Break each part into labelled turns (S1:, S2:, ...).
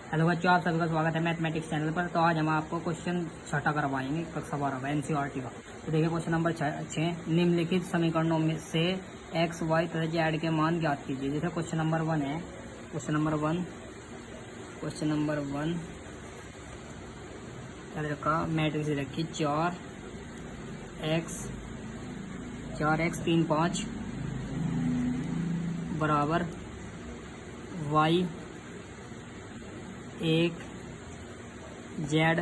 S1: Hello बच्चों, आप सभी का स्वागत है मैथमेटिक्स चैनल पर। तो आज हम आपको क्वेश्चन छठा करवाएंगे कक्षा 12 का एनसीईआरटी का। तो देखिए क्वेश्चन नंबर 6, निम्नलिखित समीकरणों में से एक्स वाई तथा जेड के मान ज्ञात कीजिए। जैसे क्वेश्चन नंबर 1 है, क्वेश्चन नंबर वन रखा मैट्रिक्स रखी 4x 3 5 बराबर y 1 जेड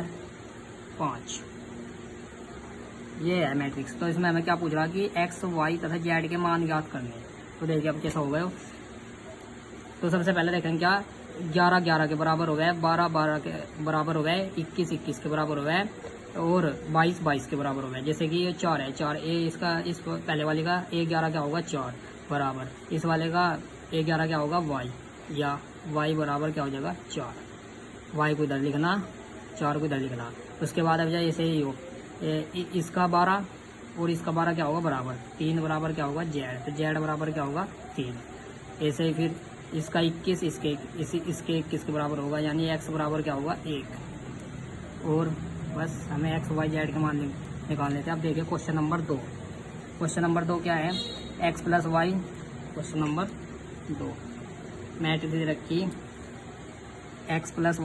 S1: 5। ये है मैट्रिक्स। तो इसमें हमें क्या पूछ रहा कि एक्स वाई तथा जेड के मान ज्ञात करने हैं। तो देखिए अब कैसा हो गया। तो सबसे पहले देखेंगे क्या 11 11 के बराबर हो गए, 12 12 के बराबर हो गए, 21 21 के बराबर हो गए और 22 22 के बराबर हो गए। जैसे कि ये 4 है, 4 ए इसका इस पहले वाले का ए 11 क्या होगा 4 बराबर, इस वाले का ए 11 क्या होगा वाई, या वाई बराबर क्या हो जाएगा 4। वाई को इधर लिखना, 4 को इधर लिखना। उसके बाद अब जाए ऐसे ही हो इसका 12 और इसका 12 क्या होगा बराबर 3 बराबर क्या होगा जेड, तो जेड बराबर क्या होगा 3। ऐसे ही फिर इसका 21 इसके 21 के बराबर होगा, यानी एक्स बराबर क्या होगा 1। और बस हमें एक्स वाई जेड के मान निकाल लेते हैं। अब देखिए क्वेश्चन नंबर 2। क्वेश्चन नंबर 2 क्या है, x plus y. Question number 2 matrix रखी एक्स प्लस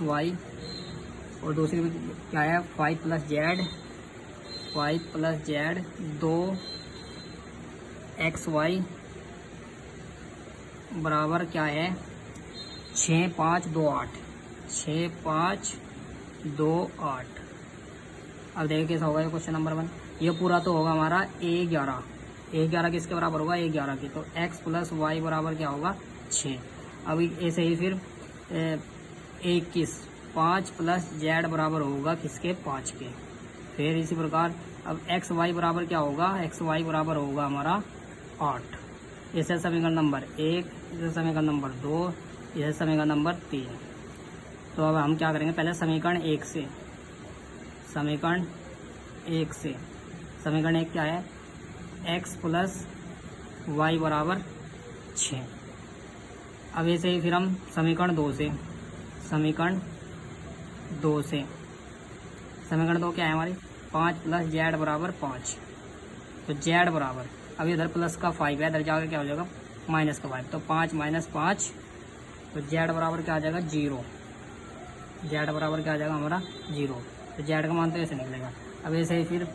S1: वाई और दूसरी क्या है 5 प्लस जेड 2 एक्स वाई बराबर क्या है 6 5 2 8 6 5 2 8। अब देखिए कैसा होगा क्वेश्चन नंबर 1। ये पूरा तो होगा हमारा ए 11 किसके बराबर होगा ए 11 की, तो एक्स प्लस वाई बराबर क्या होगा 6। अभी ऐसे ही फिर 21 5 प्लस जेड बराबर होगा किसके 5 के। फिर इसी प्रकार अब एक्स वाई बराबर क्या होगा, एक्स वाई बराबर होगा हमारा 8। इसे समीकरण नंबर 1, इसे समीकरण नंबर 2, इसे समीकरण नंबर 3। तो अब हम क्या करेंगे, पहले समीकरण 1 से। समीकरण 1 क्या है एक्स प्लस वाई बराबर 6। अब ऐसे ही फिर हम समीकरण 2 क्या है हमारी 5 प्लस जेड बराबर 5। तो जेड बराबर अब इधर प्लस का 5 है, इधर जाकर क्या हो जाएगा माइनस का 5, तो 5 माइनस 5, तो जेड बराबर क्या आ जाएगा 0। जेड बराबर क्या आ जाएगा हमारा 0। तो जेड का मान तो ऐसे निकलेगा। अब ऐसे ही फिर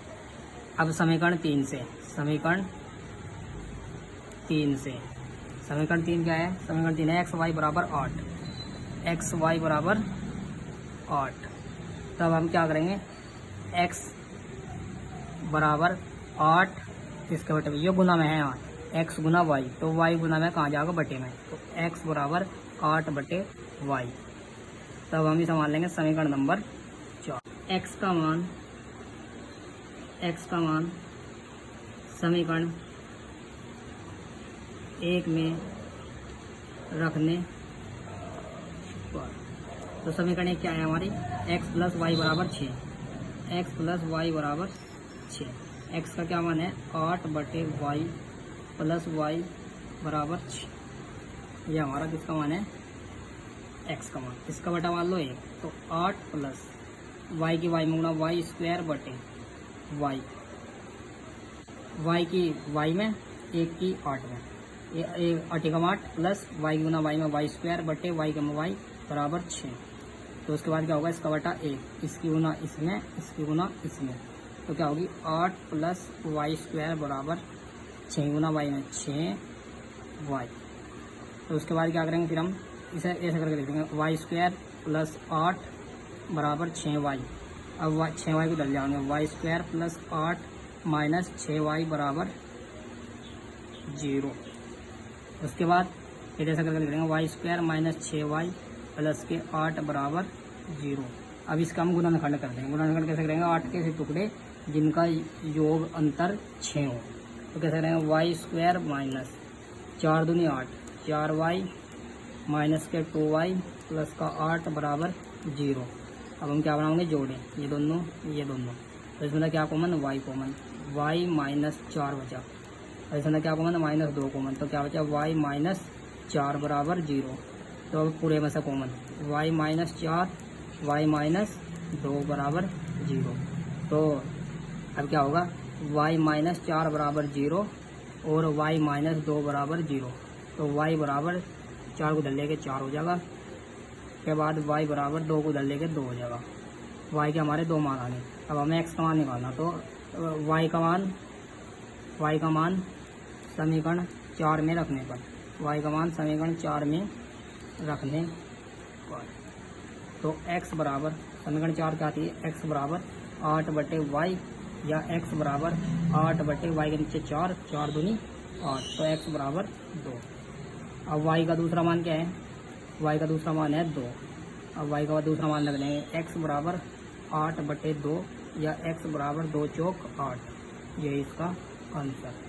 S1: अब समीकरण 3 से। समीकरण 3 क्या है, समीकरण 3 है एक्स वाई बराबर 8। तब हम क्या करेंगे एक्स बराबर 8 किसके बटे में, ये गुना में है 8, एक्स गुना वाई, तो वाई गुना में कहाँ जाएगा बटे में, तो एक्स बराबर 8 बटे वाई। तब हम इसे मान लेंगे समीकरण नंबर 4। एक्स का मान समीकरण 1 में रखने पर, तो समीकरण 1 क्या है हमारी x प्लस वाई बराबर 6। एक्स का क्या मान है 8 बटे वाई प्लस वाई बराबर 6। यह हमारा किसका मान है एक्स का मान। इसका बटा मान लो 1, तो 8 प्लस वाई की वाई में गुणा वाई स्क्वायर बटे वाई, वाई की वाई में 1 की 8 में, 8 का 8 प्लस वाई गुना वाई में वाई स्क्वायर बटे वाई का वाई बराबर 6। तो उसके बाद क्या होगा इसका बटा 1, इसकी गुना इसमें, इसकी गुना इसमें, तो क्या होगी 8 प्लस वाई स्क्वायर बराबर 6 गुना वाई में 6 वाई। तो उसके बाद क्या करेंगे फिर हम इसे ऐसे करके लिख देंगे वाई स्क्वायर प्लस 8 बराबर 6 वाई। अब 6 वाई को डल जाएंगे, y square plus 8 minus 6 y बराबर 0। उसके बाद फिर ऐसा करके लिख देंगे y square minus 6 y plus के 8 बराबर 0। अब इसका हम गुणनखंड कर देंगे। गुणनखंड कैसे करेंगे, 8 के ऐसे टुकड़े जिनका योग अंतर 6 हो, तो कैसे करेंगे वाई स्क्वायर माइनस 4 दूनी 8, 4 वाई माइनस के 2 वाई प्लस का 8 बराबर 0। अब हम क्या बनाएंगे जोड़े, ये दोनों तो इसमें क्या common y common, y minus 4 बचा, और इसमें क्या कॉमन माइनस 2 कॉमन, तो क्या बचा वाई माइनस 4 बराबर 0। तो अब पूरे में से common y minus 4 y minus 2 बराबर 0। तो अब क्या होगा, y माइनस 4 बराबर 0 और y माइनस 2 बराबर 0। तो y बराबर 4 को उधर लेके 4 हो जाएगा, के बाद y बराबर 2 को उधर लेके 2 हो जाएगा। y के हमारे 2 मान आने। अब हमें x का मान निकालना, तो y का मान समीकरण 4 में रखने पर, y का मान समीकरण 4 में रखने पर, तो x बराबर समीकरण 4 क्या आती है, x बराबर 8 बटे y या x बराबर 8 बटे y के नीचे 4, 4 दूनी 8, तो x बराबर 2। अब y का दूसरा मान क्या है, y का दूसरा मान है 2। अब y का दूसरा मान लग लेंगे, x बराबर 8 बटे 2 या x बराबर 2 चौक 8, यही इसका आंसर।